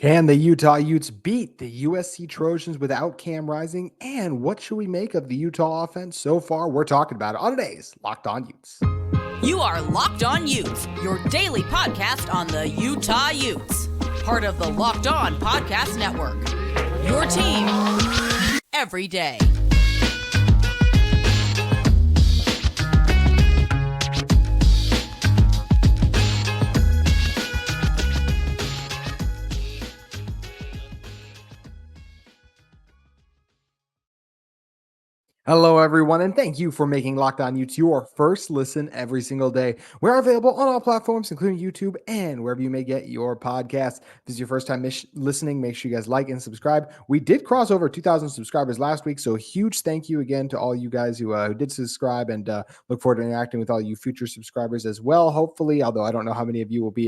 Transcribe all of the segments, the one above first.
Can the Utah Utes beat the USC Trojans without Cam Rising? And what should we make of the Utah offense so far? We're talking about it on today's Locked On Utes. You are Locked On Utes, your daily podcast on the Utah Utes. Part of the Locked On Podcast Network. Your team every day. Hello, everyone, and thank you for making Locked On Utes your first listen every single day. We're available on all platforms, including YouTube and wherever you may get your podcasts. If this is your first time listening, make sure you guys like and subscribe. We did cross over 2,000 subscribers last week, so a huge thank you again to all you guys who did subscribe, and look forward to interacting with all you future subscribers as well. Hopefully, although I don't know how many of you will be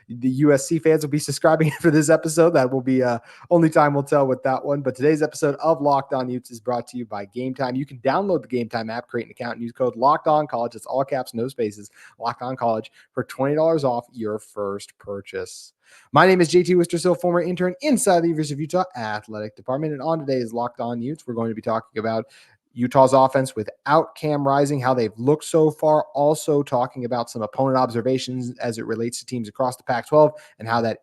the USC fans will be subscribing for this episode. That will be only time will tell with that one. But today's episode of Locked On Utes is brought to you by Gametime. You can download the Gametime app, create an account, and use code LOCKEDONCollege. It's all caps, no spaces, Locked On College, for $20 off your first purchase. My name is JT Wistrcill, former intern inside the University of Utah Athletic Department. And on today's Locked On Utes, we're going to be talking about Utah's offense without Cam Rising, how they've looked so far. Also talking about some opponent observations as it relates to teams across the Pac-12 and how that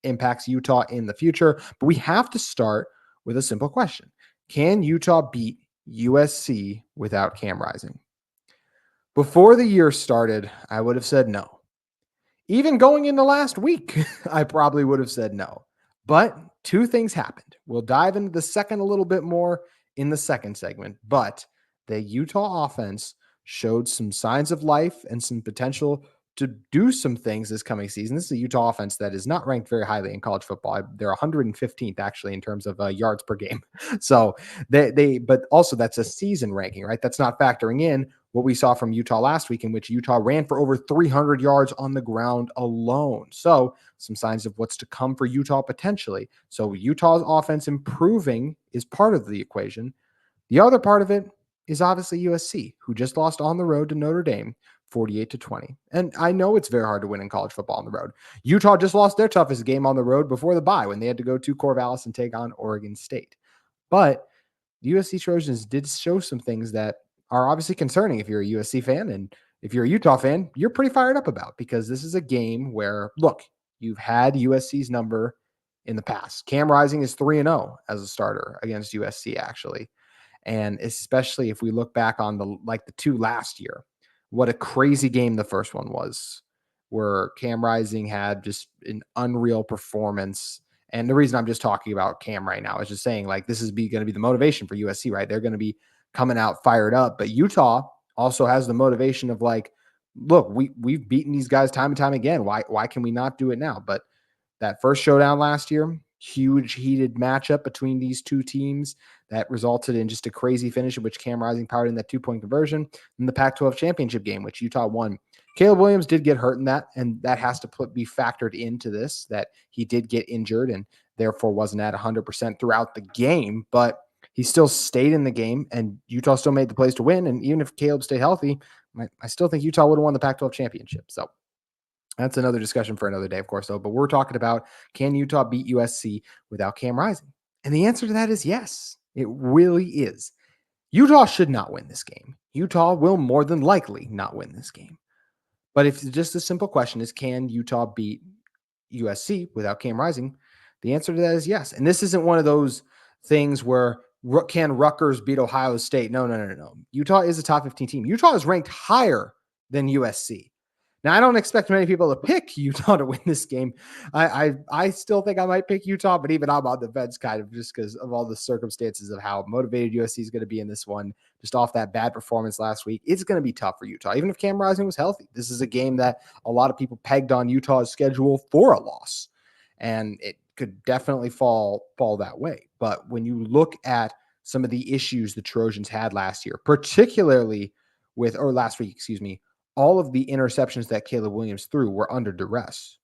impacts Utah in the future. But we have to start with a simple question. Can Utah beat USC without Cam Rising? Before the year started, I would have said no. Even going into last week, I probably would have said no. But two things happened. We'll dive into the second a little bit more in the second segment, but the Utah offense showed some signs of life and some potential to do some things this coming season. This is a Utah offense that is not ranked very highly in college football. They're 115th actually in terms of yards per game. So but also that's a season ranking, right? That's not factoring in what we saw from Utah last week, in which Utah ran for over 300 yards on the ground alone. So some signs of what's to come for Utah potentially. So Utah's offense improving is part of the equation. The other part of it is obviously USC, who just lost on the road to Notre Dame 48-20. And I know it's very hard to win in college football on the road. Utah just lost their toughest game on the road before the bye when they had to go to Corvallis and take on Oregon State. But the USC Trojans did show some things that are obviously concerning if you're a USC fan. And if you're a Utah fan, you're pretty fired up about, because this is a game where, look, you've had USC's number in the past. Cam Rising is 3-0 as a starter against USC, actually. And especially if we look back on the two last year, what a crazy game the first one was, where Cam Rising had just an unreal performance. And the reason I'm just talking about Cam right now is just saying, this is going to be the motivation for USC, right? They're going to be coming out fired up. But Utah also has the motivation of look, we've beaten these guys time and time again. Why can we not do it now? But that first showdown last year, huge heated matchup between these two teams that resulted in just a crazy finish in which Cam Rising powered in that 2-point conversion in the Pac-12 championship game, which Utah won. Caleb Williams did get hurt in that, and that has to be factored into this, that he did get injured and therefore wasn't at 100% throughout the game, but he still stayed in the game, and Utah still made the plays to win. And even if Caleb stayed healthy, I still think Utah would have won the Pac-12 championship. So that's another discussion for another day, of course, though. But we're talking about, can Utah beat USC without Cam Rising? And the answer to that is yes. It really is. Utah should not win this game. Utah will more than likely not win this game. But if just the simple question is, can Utah beat USC without Cam Rising? The answer to that is yes. And this isn't one of those things where, can Rutgers beat Ohio State? No. Utah is a top 15 team. Utah is ranked higher than USC. Now, I don't expect many people to pick Utah to win this game. I still think I might pick Utah, but even I'm on the fence kind of just because of all the circumstances of how motivated USC is going to be in this one, just off that bad performance last week. It's going to be tough for Utah, even if Cam Rising was healthy. This is a game that a lot of people pegged on Utah's schedule for a loss, and it could definitely fall that way. But when you look at some of the issues the Trojans had last year, particularly last week, all of the interceptions that Caleb Williams threw were under duress.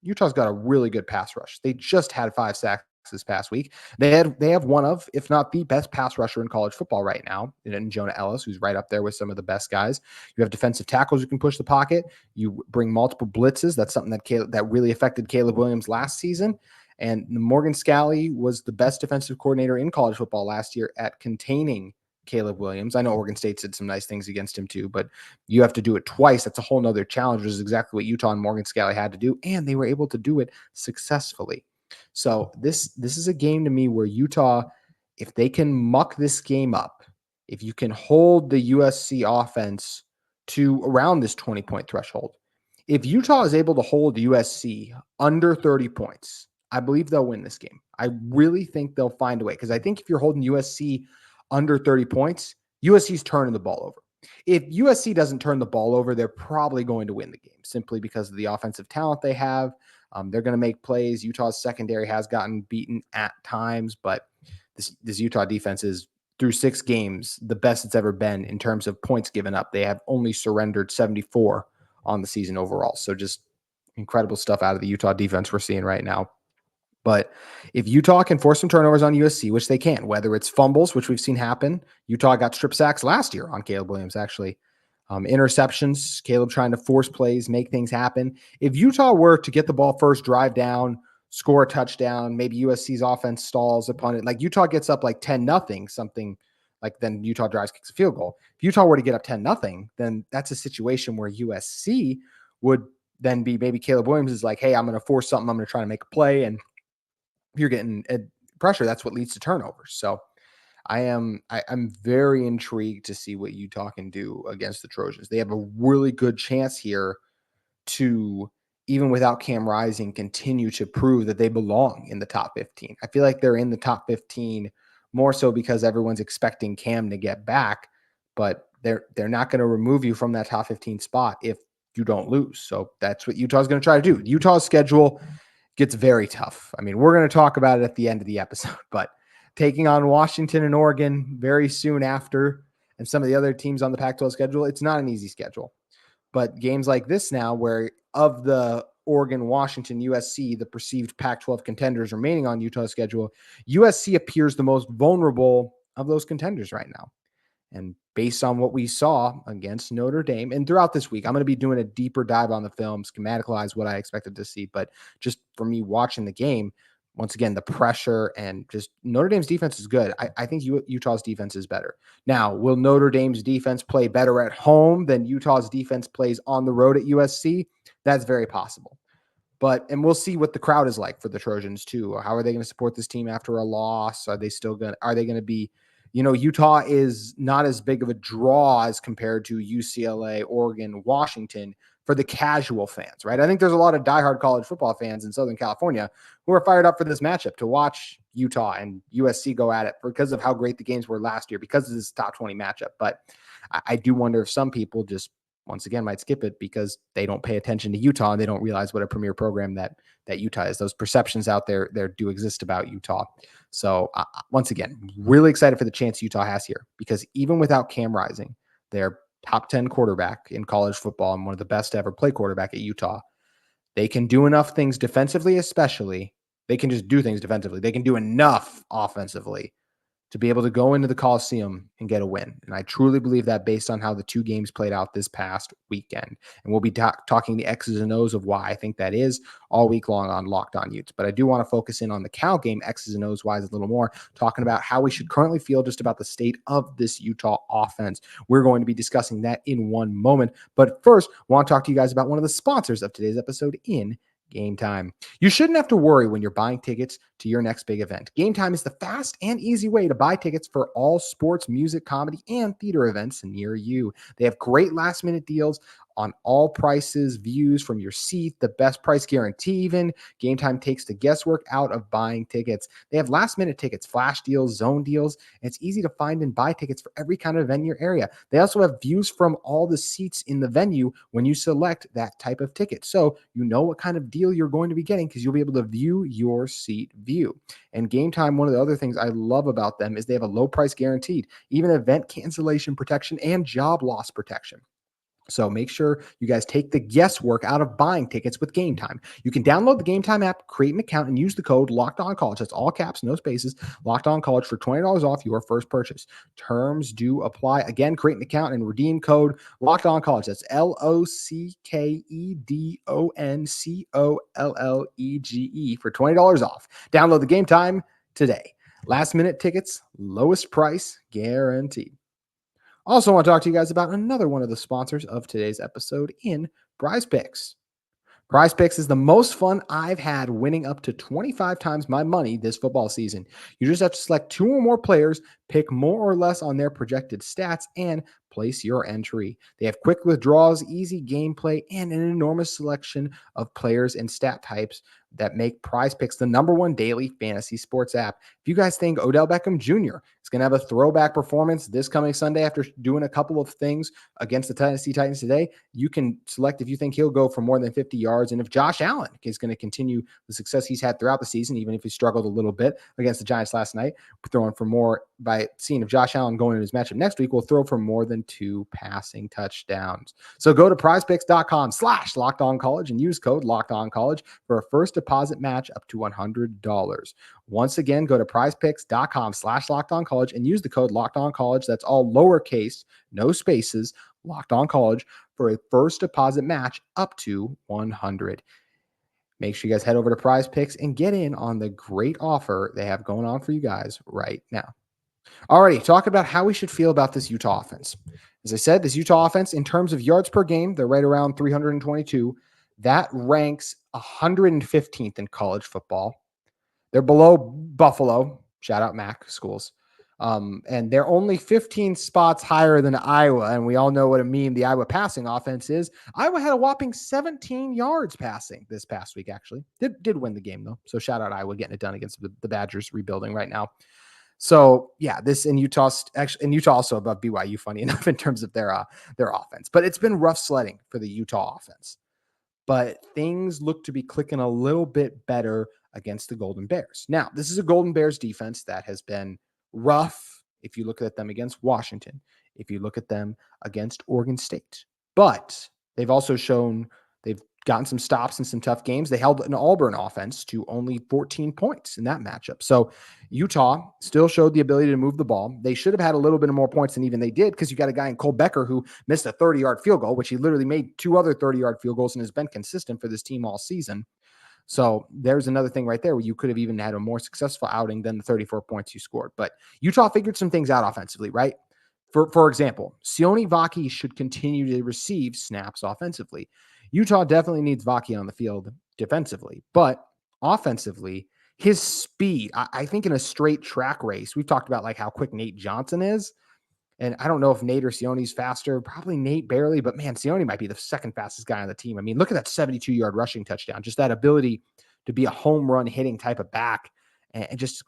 Utah's got a really good pass rush. They just had 5 sacks this past week. They have one of, if not the best pass rusher in college football right now, in Jonah Ellis, who's right up there with some of the best guys. You have defensive tackles who can push the pocket. You bring multiple blitzes. That's something that really affected Caleb Williams last season. And Morgan Scalley was the best defensive coordinator in college football last year at containing Caleb Williams. I know Oregon State did some nice things against him too, but you have to do it twice. That's a whole nother challenge, which is exactly what Utah and Morgan Scalley had to do, and they were able to do it successfully. So this is a game to me where Utah, if they can muck this game up, if you can hold the USC offense to around this 20-point threshold, if Utah is able to hold USC under 30 points, I believe they'll win this game. I really think they'll find a way, because I think if you're holding USC under 30 points, USC's turning the ball over. If USC doesn't turn the ball over, they're probably going to win the game simply because of the offensive talent they have. They're going to make plays. Utah's secondary has gotten beaten at times, but this Utah defense is, through 6 games, the best it's ever been in terms of points given up. They have only surrendered 74 on the season overall. So just incredible stuff out of the Utah defense we're seeing right now. But if Utah can force some turnovers on USC, which they can, whether it's fumbles, which we've seen happen, Utah got strip sacks last year on Caleb Williams, actually. Interceptions, Caleb trying to force plays, make things happen. If Utah were to get the ball first, drive down, score a touchdown, maybe USC's offense stalls upon it, like Utah gets up like 10-0, something like, then Utah drives, kicks a field goal. If Utah were to get up 10-0, then that's a situation where USC would then be, maybe Caleb Williams is like, hey, I'm going to force something. I'm going to try to make a play. And if you're getting pressure, that's what leads to turnovers. So I'm very intrigued to see what Utah can do against the Trojans. They have a really good chance here to, even without Cam Rising, continue to prove that they belong in the top 15. I feel like they're in the top 15 more so because everyone's expecting Cam to get back, but they're not going to remove you from that top 15 spot if you don't lose. So that's what Utah's going to try to do. Utah's schedule gets very tough. I mean, we're going to talk about it at the end of the episode, but taking on Washington and Oregon very soon after, and some of the other teams on the Pac-12 schedule, it's not an easy schedule. But games like this now, where of the Oregon, Washington, USC, the perceived Pac-12 contenders remaining on Utah's schedule, USC appears the most vulnerable of those contenders right now. And based on what we saw against Notre Dame, and throughout this week, I'm going to be doing a deeper dive on the film, schematicalize what I expected to see. But just for me watching the game, once again, the pressure and just Notre Dame's defense is good. I think Utah's defense is better. Now, will Notre Dame's defense play better at home than Utah's defense plays on the road at USC? That's very possible. And we'll see what the crowd is like for the Trojans too. How are they going to support this team after a loss? Are they going to be, Utah is not as big of a draw as compared to UCLA, Oregon, Washington for the casual fans, right? I think there's a lot of diehard college football fans in Southern California who are fired up for this matchup to watch Utah and USC go at it because of how great the games were last year, because of this top 20 matchup. But I do wonder if some people just, once again, might skip it because they don't pay attention to Utah and they don't realize what a premier program that Utah is. Those perceptions out there do exist about Utah. So once again, really excited for the chance Utah has here, because even without Cam Rising, their top 10 quarterback in college football and one of the best to ever play quarterback at Utah, they can do enough things defensively, especially. They can just do things defensively. They can do enough offensively to be able to go into the Coliseum and get a win. And I truly believe that based on how the 2 games played out this past weekend. And we'll be talking the X's and O's of why I think that is all week long on Locked On Utes. But I do want to focus in on the Cal game, X's and O's wise, a little more, talking about how we should currently feel just about the state of this Utah offense. We're going to be discussing that in one moment. But first, I want to talk to you guys about one of the sponsors of today's episode in Gametime. You shouldn't have to worry when you're buying tickets to your next big event. Gametime is the fast and easy way to buy tickets for all sports, music, comedy, and theater events near you. They have great last-minute deals on all prices, views from your seat, the best price guarantee even. Gametime takes the guesswork out of buying tickets. They have last-minute tickets, flash deals, zone deals, and it's easy to find and buy tickets for every kind of event in your area. They also have views from all the seats in the venue when you select that type of ticket. So you know what kind of deal you're going to be getting because you'll be able to view your seat view. And Gametime, one of the other things I love about them is they have a low price guaranteed, even event cancellation protection and job loss protection. So make sure you guys take the guesswork out of buying tickets with Gametime. You can download the Gametime app, create an account, and use the code LOCKEDONCollege. That's all caps, no spaces. Locked On College for $20 off your first purchase. Terms do apply. Again, create an account and redeem code Locked On College. That's LOCKEDONCOLLEGE for $20 off. Download the Gametime today. Last minute tickets, lowest price guaranteed. Also, want to talk to you guys about another one of the sponsors of today's episode in Prize Picks. Prize Picks is the most fun I've had, winning up to 25 times my money this football season. You just have to select 2 or more players, pick more or less on their projected stats, and place your entry. They have quick withdrawals, easy gameplay, and an enormous selection of players and stat types that make Prize Picks the #1 daily fantasy sports app. If you guys think Odell Beckham Jr. is going to have a throwback performance this coming Sunday after doing a couple of things against the Tennessee Titans today, you can select if you think he'll go for more than 50 yards. And if Josh Allen is going to continue the success he's had throughout the season, even if he struggled a little bit against the Giants last night, throwing for more, by seeing if Josh Allen going into his matchup next week will throw for more than 2 passing touchdowns. So go to prizepicks.com/lockedoncollege and use code LOCKEDONCollege for a first deposit match up to $100. Once again, go to prizepicks.com/lockedoncollege and use the code LOCKEDONCollege. That's all lowercase, no spaces, Locked On College, for a first deposit match up to $100. Make sure you guys head over to Prize Picks and get in on the great offer they have going on for you guys right now. Alrighty, talk about how we should feel about this Utah offense. As I said, this Utah offense, in terms of yards per game, they're right around 322. That ranks 115th in college football. They're below Buffalo. Shout out MAC schools. And they're only 15 spots higher than Iowa. And we all know what a meme the Iowa passing offense is. Iowa had a whopping 17 yards passing this past week, actually. Did win the game, though. So shout out Iowa getting it done against the Badgers rebuilding right now. So yeah, this in Utah, actually, in Utah also above BYU, funny enough, in terms of their offense. But it's been rough sledding for the Utah offense. But things look to be clicking a little bit better against the Golden Bears. Now, this is a Golden Bears defense that has been rough if you look at them against Washington, if you look at them against Oregon State. But they've also shown they've gotten some stops in some tough games. They held an Auburn offense to only 14 points in that matchup. So Utah still showed the ability to move the ball. They should have had a little bit more points than even they did, because you got a guy in Cole Becker who missed a 30-yard field goal, which he literally made 2 other 30-yard field goals and has been consistent for this team all season. So there's another thing right there where you could have even had a more successful outing than the 34 points you scored. But Utah figured some things out offensively, right? For example, Sione Vaki should continue to receive snaps offensively. Utah definitely needs Vaki on the field defensively, but offensively, his speed, I think in a straight track race, we've talked about like how quick Nate Johnson is. And I don't know if Nate or Sione's faster, probably Nate barely, but man, Sione might be the second fastest guy on the team. I mean, look at that 72-yard rushing touchdown, just that ability to be a home run hitting type of back, and just the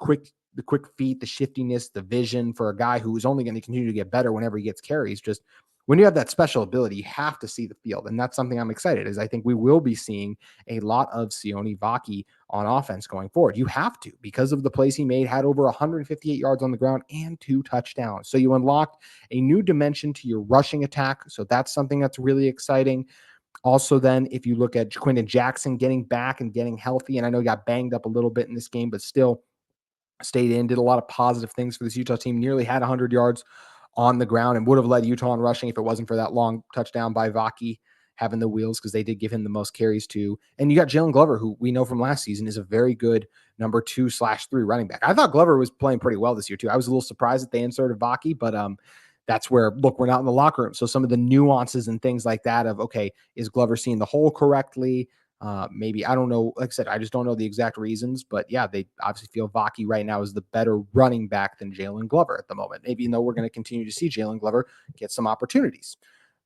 quick feet, the shiftiness, the vision for a guy who is only going to continue to get better whenever he gets carries. Just when you have that special ability, you have to see the field. And that's something I'm excited, is I think we will be seeing a lot of Sione Vaki on offense going forward. You have to, because of the plays he made, had over 158 yards on the ground and 2 touchdowns. So you unlocked a new dimension to your rushing attack. So that's something that's really exciting. Also, then, if you look at Quinton Jackson getting back and getting healthy, and I know he got banged up a little bit in this game, but still stayed in, did a lot of positive things for this Utah team, nearly had 100 yards on the ground, and would have led Utah in rushing if it wasn't for that long touchdown by Vaki having the wheels, because they did give him the most carries too. And you got Jalen Glover, who we know from last season is a very good number 2/3 running back. I thought Glover was playing pretty well this year too. I was a little surprised that they inserted Vaki, but that's where, look, we're not in the locker room. So some of the nuances and things like that of, okay, is Glover seeing the hole correctly? Maybe, I don't know. Like I said, I just don't know the exact reasons, but yeah, they obviously feel Vaki right now is the better running back than Jalen Glover at the moment. Maybe, even though we're going to continue to see Jalen Glover get some opportunities.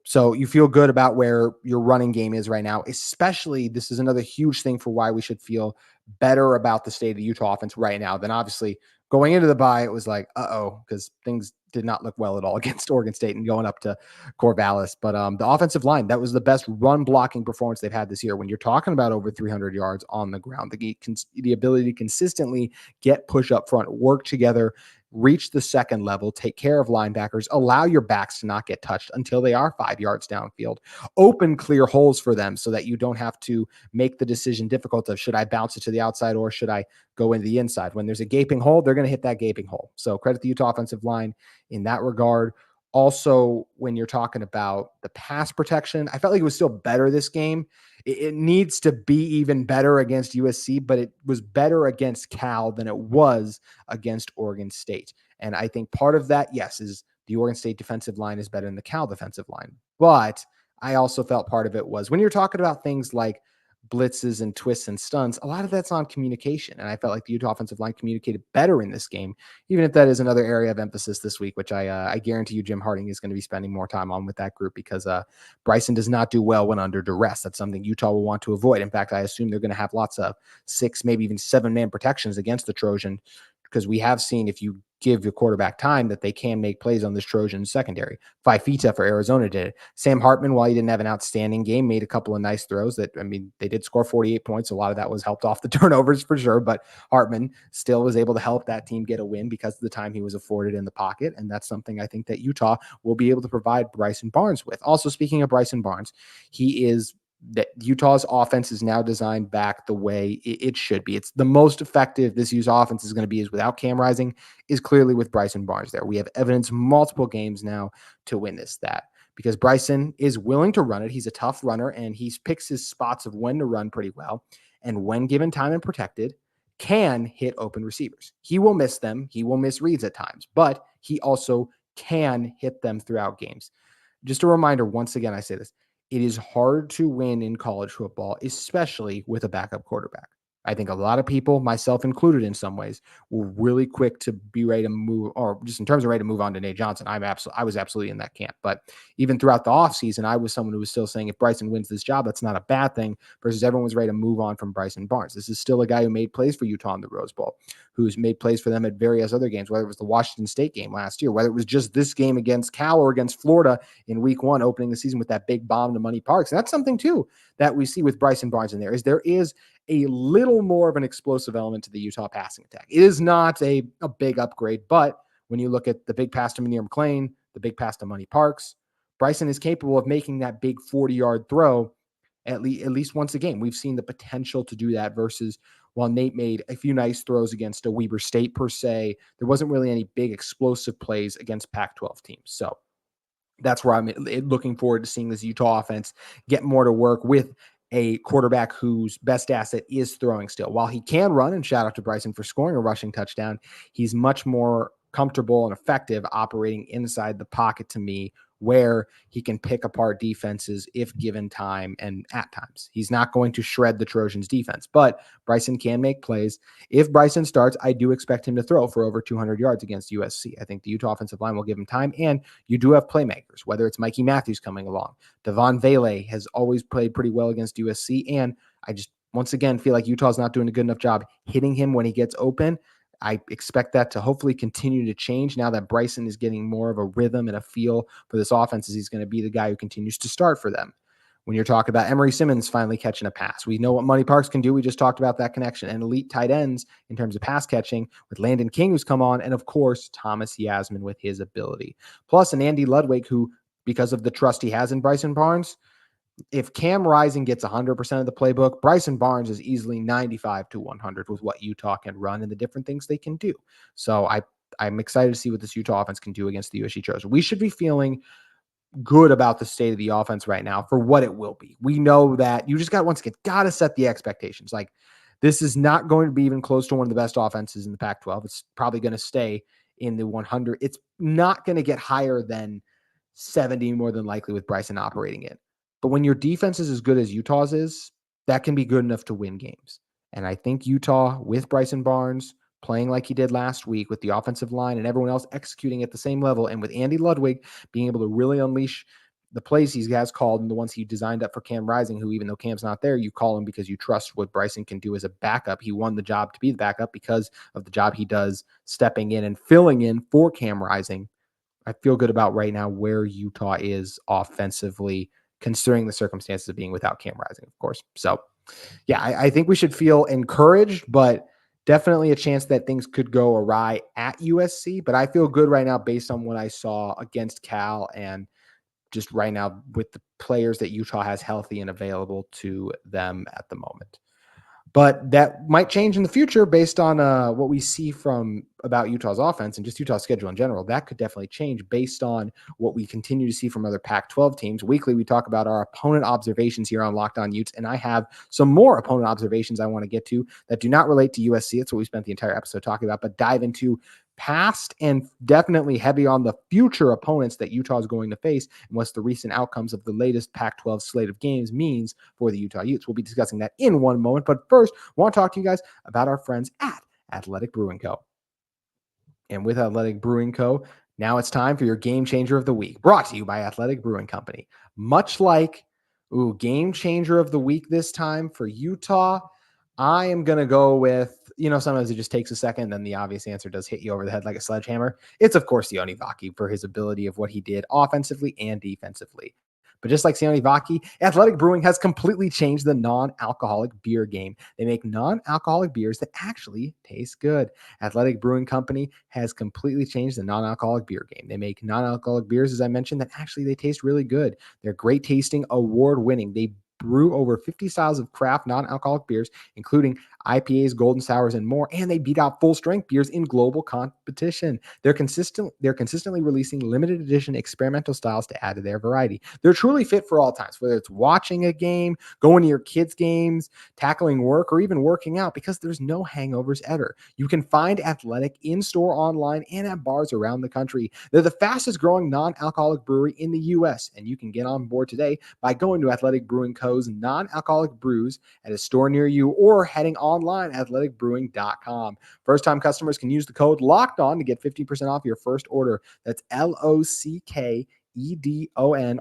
So you feel good about where your running game is right now, especially this is another huge thing for why we should feel better about the state of the Utah offense right now than obviously going into the bye. It was like, because things did not look well at all against Oregon State and going up to Corvallis. But the offensive line, that was the best run blocking performance they've had this year. When you're talking about over 300 yards on the ground, the ability to consistently get push up front, work together, reach the second level, take care of linebackers, allow your backs to not get touched until they are 5 yards downfield, open clear holes for them so that you don't have to make the decision difficult of should I bounce it to the outside or should I go into the inside. When there's a gaping hole, they're going to hit that gaping hole. So credit the Utah offensive line in that regard. Also, when you're talking about the pass protection, I felt like it was still better this game. It needs to be even better against USC, but it was better against Cal than it was against Oregon State. And I think part of that, yes, is the Oregon State defensive line is better than the Cal defensive line. But I also felt part of it was when you're talking about things like blitzes and twists and stunts, a lot of that's on communication. And I felt like the Utah offensive line communicated better in this game, even if that is another area of emphasis this week, which I guarantee you Jim Harding is going to be spending more time on with that group because Bryson does not do well when under duress. That's something Utah will want to avoid. In fact, I assume they're going to have lots of 6, maybe even 7-man protections against the Trojan because we have seen if you give your quarterback time that they can make plays on this Trojan secondary. Fifita for Arizona did it. Sam Hartman, while he didn't have an outstanding game, made a couple of nice throws that, I mean, they did score 48 points. A lot of that was helped off the turnovers for sure, but Hartman still was able to help that team get a win because of the time he was afforded in the pocket. And that's something I think that Utah will be able to provide Bryson Barnes with. Also, speaking of Bryson Barnes, he is that Utah's offense is now designed back the way it should be. It's the most effective this Utah offense is going to be is without Cam Rising is clearly with Bryson Barnes there. We have evidence multiple games now to witness that because Bryson is willing to run it. He's a tough runner and he picks his spots of when to run pretty well. And when given time and protected, can hit open receivers. He will miss them. He will miss reads at times, but he also can hit them throughout games. Just a reminder, once again, I say this, it is hard to win in college football, especially with a backup quarterback. I think a lot of people, myself included in some ways, were really quick to be ready to move, or just in terms of ready to move on to Nate Johnson. I was absolutely in that camp. But even throughout the offseason, I was someone who was still saying if Bryson wins this job, that's not a bad thing, versus everyone was ready to move on from Bryson Barnes. This is still a guy who made plays for Utah in the Rose Bowl, who's made plays for them at various other games, whether it was the Washington State game last year, whether it was just this game against Cal or against Florida in week 1, opening the season with that big bomb to Money Parks. And that's something too that we see with Bryson Barnes in there is a little more of an explosive element to the Utah passing attack. It is not a big upgrade, but when you look at the big pass to Munir McClain, the big pass to Money Parks, Bryson is capable of making that big 40-yard throw at least once a game. We've seen the potential to do that versus while Nate made a few nice throws against a Weber State per se, there wasn't really any big explosive plays against Pac-12 teams. So that's where I'm looking forward to seeing this Utah offense get more to work with a quarterback whose best asset is throwing still. While he can run, and shout out to Bryson for scoring a rushing touchdown, he's much more comfortable and effective operating inside the pocket to me, where he can pick apart defenses if given time and at times. He's not going to shred the Trojans defense, but Bryson can make plays. If Bryson starts, I do expect him to throw for over 200 yards against USC. I think the Utah offensive line will give him time, and you do have playmakers, whether it's Mikey Matthews coming along. Devon Vele has always played pretty well against USC, and I just, once again, feel like Utah's not doing a good enough job hitting him when he gets open. I expect that to hopefully continue to change now that Bryson is getting more of a rhythm and a feel for this offense, as he's going to be the guy who continues to start for them. When you're talking about Emory Simmons finally catching a pass, we know what Money Parks can do. We just talked about that connection, and elite tight ends in terms of pass catching with Landon King, who's come on, and of course, Thomas Yasmin with his ability. Plus an Andy Ludwig who, because of the trust he has in Bryson Barnes, if Cam Rising gets 100% of the playbook, Bryson Barnes is easily 95 to 100 with what Utah can run and the different things they can do. So I'm excited to see what this Utah offense can do against the USC Trojans. We should be feeling good about the state of the offense right now for what it will be. We know that you just got to set the expectations. Like, this is not going to be even close to one of the best offenses in the Pac-12. It's probably going to stay in the 100. It's not going to get higher than 70 more than likely with Bryson operating it. But when your defense is as good as Utah's is, that can be good enough to win games. And I think Utah, with Bryson Barnes playing like he did last week, with the offensive line and everyone else executing at the same level, and with Andy Ludwig being able to really unleash the plays he has called and the ones he designed up for Cam Rising, who, even though Cam's not there, you call him because you trust what Bryson can do as a backup. He won the job to be the backup because of the job he does stepping in and filling in for Cam Rising. I feel good about right now where Utah is offensively, considering the circumstances of being without Cam Rising, of course. So, yeah, I think we should feel encouraged, but Definitely a chance that things could go awry at USC, but I feel good right now based on what I saw against Cal and just right now with the players that Utah has healthy and available to them at the moment. But that might change in the future based on what we see from about Utah's offense and just Utah's schedule in general. That could definitely change based on what we continue to see from other Pac-12 teams. Weekly, we talk about our opponent observations here on Locked On Utes, and I have some more opponent observations I want to get to that do not relate to USC. That's what we spent the entire episode talking about, but dive into past and definitely heavy on the future opponents that Utah is going to face and what's the recent outcomes of the latest Pac-12 slate of games means for the Utah Utes. We'll be discussing that in one moment, but first, I want to talk to you guys about our friends at Athletic Brewing Co. And with Athletic Brewing Co., now it's time for your Game Changer of the Week, brought to you by Athletic Brewing Company. Much like Game Changer of the Week this time for Utah, I am going to go with, sometimes it just takes a second, then the obvious answer does hit you over the head like a sledgehammer. It's, of course, Sione Vaki for his ability of what he did offensively and defensively. But just like Sione Vaki, Athletic Brewing has completely changed the non-alcoholic beer game. They make non-alcoholic beers that actually taste good. Athletic Brewing Company has completely changed the non-alcoholic beer game. They make non-alcoholic beers, as I mentioned, that actually they taste really good. They're great tasting, award-winning. They brew over 50 styles of craft non-alcoholic beers, including IPAs, golden sours, and more, and they beat out full-strength beers in global competition. They're consistently releasing limited edition experimental styles to add to their variety. They're truly fit for all times, whether it's watching a game, going to your kids' games, tackling work, or even working out, because there's no hangovers ever. You can find Athletic in-store, online, and at bars around the country. They're the fastest growing non-alcoholic brewery in the U.S., and you can get on board today by going to Athletic Brewing Co.'s non-alcoholic brews at a store near you or heading online at athleticbrewing.com. First-time customers can use the code LOCKEDON to get 50% off your first order. That's LOCKEDON,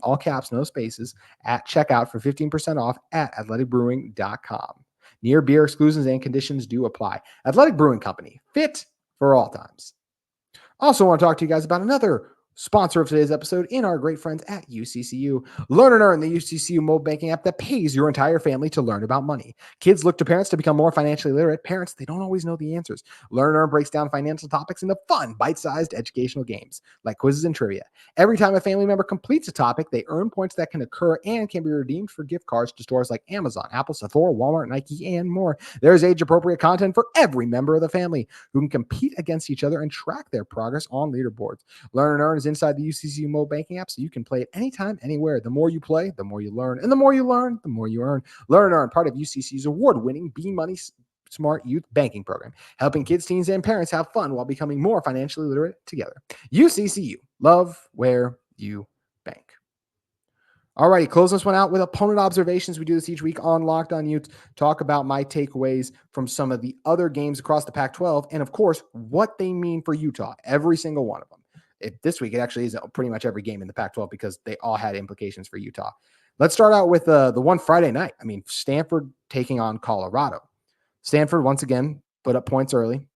all caps, no spaces, at checkout for 15% off at athleticbrewing.com. Near beer exclusions and conditions do apply. Athletic Brewing Company, fit for all times. Also want to talk to you guys about another sponsor of today's episode in our great friends at UCCU. Learn and Earn, the UCCU mobile banking app that pays your entire family to learn about money. Kids look to parents to become more financially literate. Parents, they don't always know the answers. Learn and Earn breaks down financial topics into fun, bite-sized educational games like quizzes and trivia. Every time a family member completes a topic, they earn points that can occur and can be redeemed for gift cards to stores like Amazon, Apple, Sephora, Walmart, Nike, and more. There's age-appropriate content for every member of the family who can compete against each other and track their progress on leaderboards. Learn and Earn is inside the UCCU mobile banking app, so you can play it anytime, anywhere. The more you play, the more you learn. And the more you learn, the more you earn. Learn and Earn, part of UCCU's award-winning B-Money Smart Youth Banking Program, helping kids, teens, and parents have fun while becoming more financially literate together. UCCU, love where you bank. All righty, close this one out with opponent observations. We do this each week on Locked On Utes. Talk about my takeaways from some of the other games across the Pac-12, and of course, what they mean for Utah, every single one of them. This week, it actually is pretty much every game in the Pac-12 because they all had implications for Utah. Let's start out with the one Friday night. Stanford taking on Colorado. Stanford, once again, put up points early.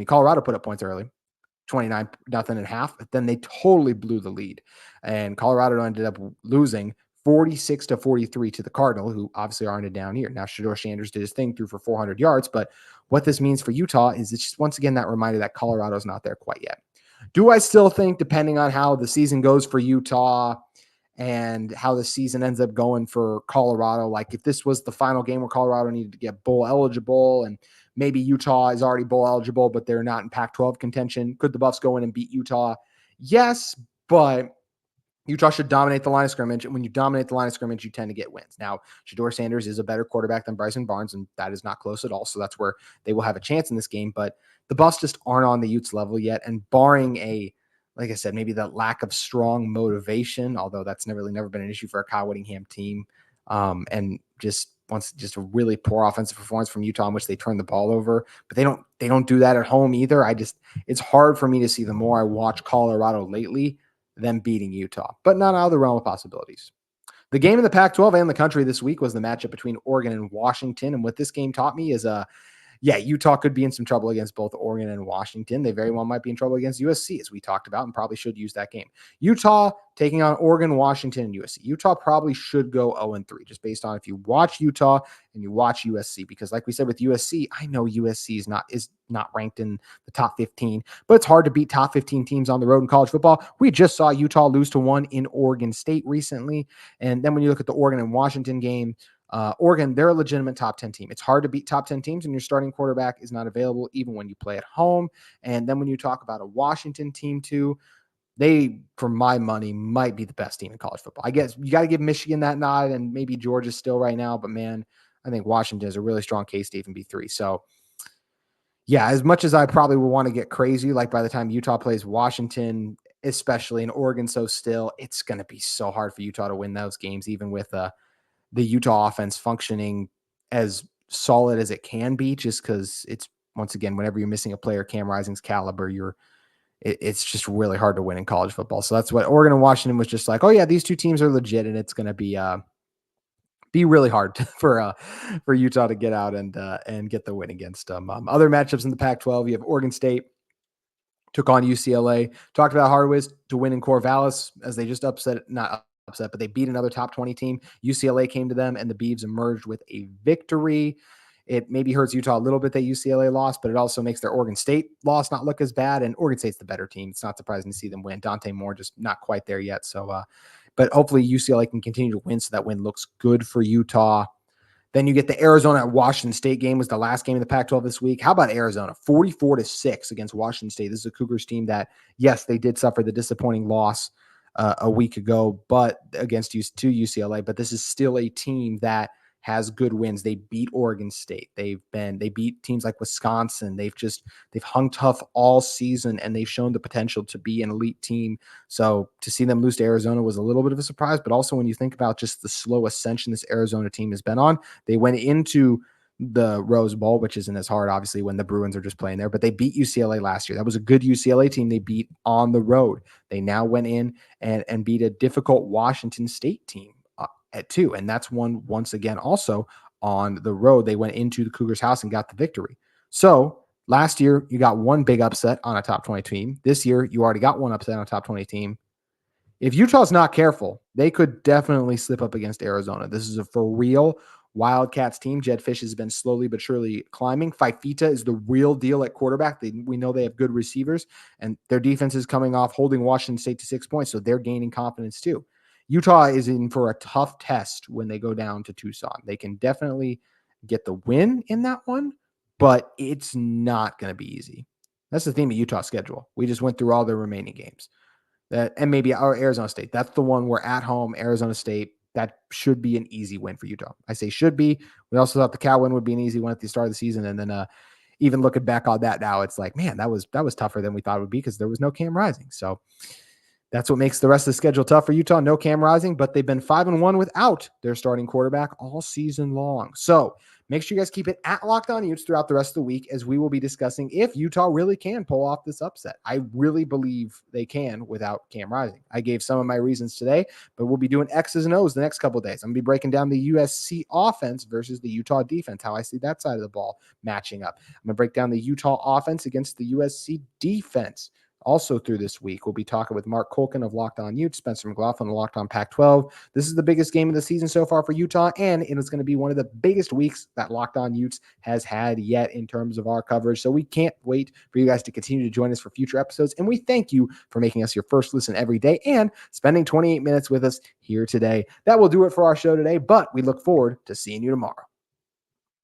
Colorado put up points early. 29-0 at half, but then they totally blew the lead. And Colorado ended up losing 46-43 to the Cardinal, who obviously aren't a down year. Now, Shedeur Sanders did his thing, threw for 400 yards, but what this means for Utah is it's just, once again, that reminder that Colorado's not there quite yet. Do I still think, depending on how the season goes for Utah and how the season ends up going for Colorado, like if this was the final game where Colorado needed to get bowl eligible and maybe Utah is already bowl eligible, but they're not in Pac-12 contention, could the Buffs go in and beat Utah? Yes, but Utah should dominate the line of scrimmage. And when you dominate the line of scrimmage, you tend to get wins. Now, Shedeur Sanders is a better quarterback than Bryson Barnes, and that is not close at all. So that's where they will have a chance in this game. But the Buffs just aren't on the Utes level yet. And barring like I said, maybe that lack of strong motivation, although that's never been an issue for a Kyle Whittingham team. And just a really poor offensive performance from Utah in which they turn the ball over, but they don't do that at home either. It's hard for me to see the more I watch Colorado lately, them beating Utah, but not out of the realm of possibilities. The game in the Pac-12 and the country this week was the matchup between Oregon and Washington. And what this game taught me is yeah, Utah could be in some trouble against both Oregon and Washington. They very well might be in trouble against USC, as we talked about, and probably should use that game. Utah taking on Oregon, Washington, and USC. Utah probably should go 0-3, just based on if you watch Utah and you watch USC, because like we said with USC, I know USC is not ranked in the top 15, but it's hard to beat top 15 teams on the road in college football. We just saw Utah lose to one in Oregon State recently. And then when you look at the Oregon and Washington game, Oregon, they're a legitimate top 10 team. It's hard to beat top 10 teams and your starting quarterback is not available even when you play at home. And then when you talk about a Washington team too, they, for my money, might be the best team in college football. I guess you got to give Michigan that nod, and maybe Georgia still right now, but man, I think Washington is a really strong case to even be 3. So yeah, as much as I probably will want to get crazy, like by the time Utah plays Washington, especially in Oregon, so still, it's going to be so hard for Utah to win those games, even with the Utah offense functioning as solid as it can be, just because it's, once again, whenever you're missing a player Cam Rising's caliber, it's just really hard to win in college football. So that's what Oregon and Washington was just like, oh yeah, these two teams are legit, and it's going to be really hard for Utah to get out and get the win against them. Other matchups in the Pac-12, you have Oregon State took on UCLA. Talked about how hard it was to win in Corvallis, as they just not upset, but they beat another top 20 team. UCLA came to them, and the Beavs emerged with a victory. It maybe hurts Utah a little bit that UCLA lost, but it also makes their Oregon State loss not look as bad. And Oregon State's the better team. It's not surprising to see them win. Dante Moore just not quite there yet. So, but hopefully UCLA can continue to win, so that win looks good for Utah. Then you get the Arizona Washington State game, was the last game in the Pac-12 this week. How about Arizona? 44-6 against Washington State. This is a Cougars team that, yes, they did suffer the disappointing loss a week ago, but against UCLA, but this is still a team that has good wins. They beat Oregon State. They beat teams like Wisconsin. They've hung tough all season, and they've shown the potential to be an elite team. So to see them lose to Arizona was a little bit of a surprise, but also when you think about just the slow ascension this Arizona team has been on, they went into the Rose Bowl, which isn't as hard, obviously, when the Bruins are just playing there, but they beat UCLA last year. That was a good UCLA team they beat on the road. They now went in and beat a difficult Washington State team at 2. And that's one, once again, also on the road. They went into the Cougars' house and got the victory. So last year, you got one big upset on a top 20 team. This year, you already got one upset on a top 20 team. If Utah's not careful, they could definitely slip up against Arizona. This is a for real Wildcats team. Jed Fish has been slowly but surely climbing. Fifita is the real deal at quarterback. We know they have good receivers, and their defense is coming off holding Washington State to 6 points, so they're gaining confidence too. Utah is in for a tough test when they go down to Tucson. They can definitely get the win in that one, but it's not going to be easy. That's the theme of Utah's schedule. We just went through all their remaining games. And maybe our Arizona State. That's the one where at home, Arizona State, that should be an easy win for Utah. I say should be. We also thought the Cal win would be an easy one at the start of the season. And then even looking back on that now, it's like, man, that was tougher than we thought it would be, because there was no Cam Rising. So that's what makes the rest of the schedule tough for Utah. No Cam Rising, but they've been 5-1 without their starting quarterback all season long. So make sure you guys keep it at Locked On Utes throughout the rest of the week, as we will be discussing if Utah really can pull off this upset. I really believe they can without Cam Rising. I gave some of my reasons today, but we'll be doing X's and O's the next couple of days. I'm going to be breaking down the USC offense versus the Utah defense, how I see that side of the ball matching up. I'm going to break down the Utah offense against the USC defense. Also through this week, we'll be talking with Mark Colkin of Locked On Utes, Spencer McLaughlin of Locked On Pac-12. This is the biggest game of the season so far for Utah, and it is going to be one of the biggest weeks that Locked On Utes has had yet in terms of our coverage. So we can't wait for you guys to continue to join us for future episodes, and we thank you for making us your first listen every day and spending 28 minutes with us here today. That will do it for our show today, but we look forward to seeing you tomorrow.